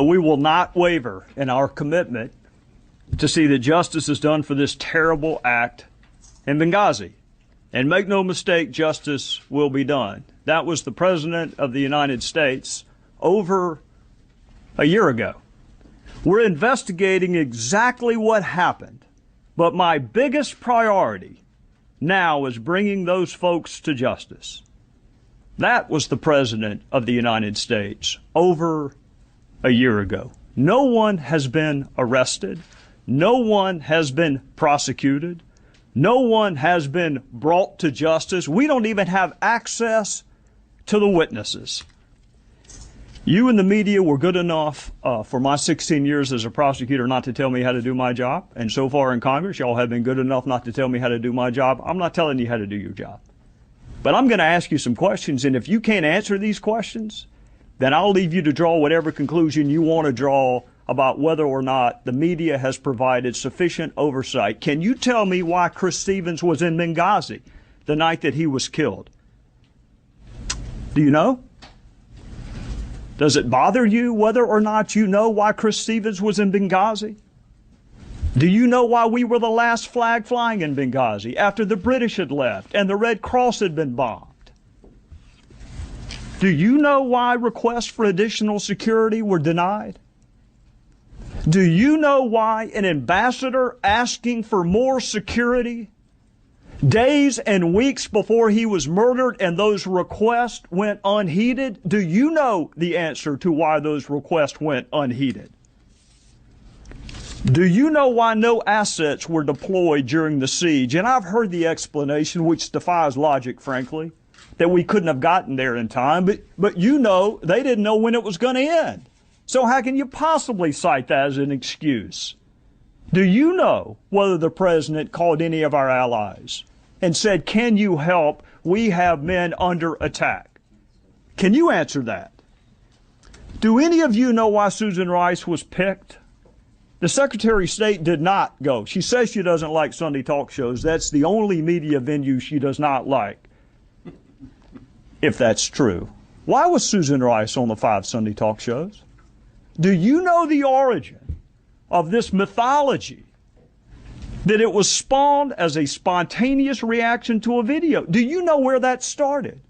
We will not waver in our commitment to see that justice is done for this terrible act in Benghazi. And make no mistake, justice will be done. That was the President of the United States over a year ago. We're investigating exactly what happened, but my biggest priority now is bringing those folks to justice. That was the President of the United States over a year ago. No one has been arrested. No one has been prosecuted. No one has been brought to justice. We don't even have access to the witnesses. You and the media were good enough for my 16 years as a prosecutor not to tell me how to do my job. And so far in Congress, y'all have been good enough not to tell me how to do my job. I'm not telling you how to do your job. But I'm going to ask you some questions, and if you can't answer these questions, then I'll leave you to draw whatever conclusion you want to draw about whether or not the media has provided sufficient oversight. Can you tell me why Chris Stevens was in Benghazi the night that he was killed? Do you know? Does it bother you whether or not you know why Chris Stevens was in Benghazi? Do you know why we were the last flag flying in Benghazi after the British had left and the Red Cross had been bombed? Do you know why requests for additional security were denied? Do you know why an ambassador asking for more security days and weeks before he was murdered and those requests went unheeded? Do you know the answer to why those requests went unheeded? Do you know why no assets were deployed during the siege? And I've heard the explanation, which defies logic, frankly, that we couldn't have gotten there in time. But you know, they didn't know when it was going to end. So how can you possibly cite that as an excuse? Do you know whether the president called any of our allies and said, can you help? We have men under attack. Can you answer that? Do any of you know why Susan Rice was picked? The Secretary of State did not go. She says she doesn't like Sunday talk shows. That's the only media venue she does not like, if that's true. Why was Susan Rice on the 5 Sunday talk shows? Do you know the origin of this mythology that it was spawned as a spontaneous reaction to a video? Do you know where that started?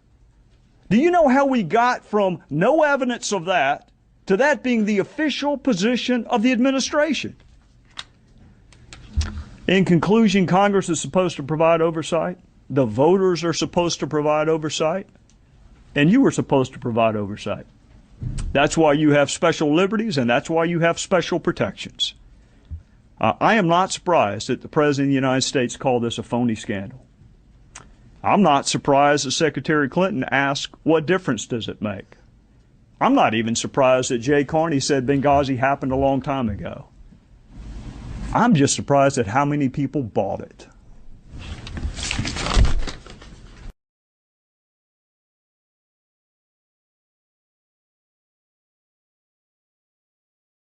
Do you know how we got from no evidence of that to that being the official position of the administration? In conclusion, Congress is supposed to provide oversight. The voters are supposed to provide oversight. And you were supposed to provide oversight. That's why you have special liberties, and that's why you have special protections. I am not surprised that the President of the United States called this a phony scandal. I'm not surprised that Secretary Clinton asked, what difference does it make? I'm not even surprised that Jay Carney said Benghazi happened a long time ago. I'm just surprised at how many people bought it.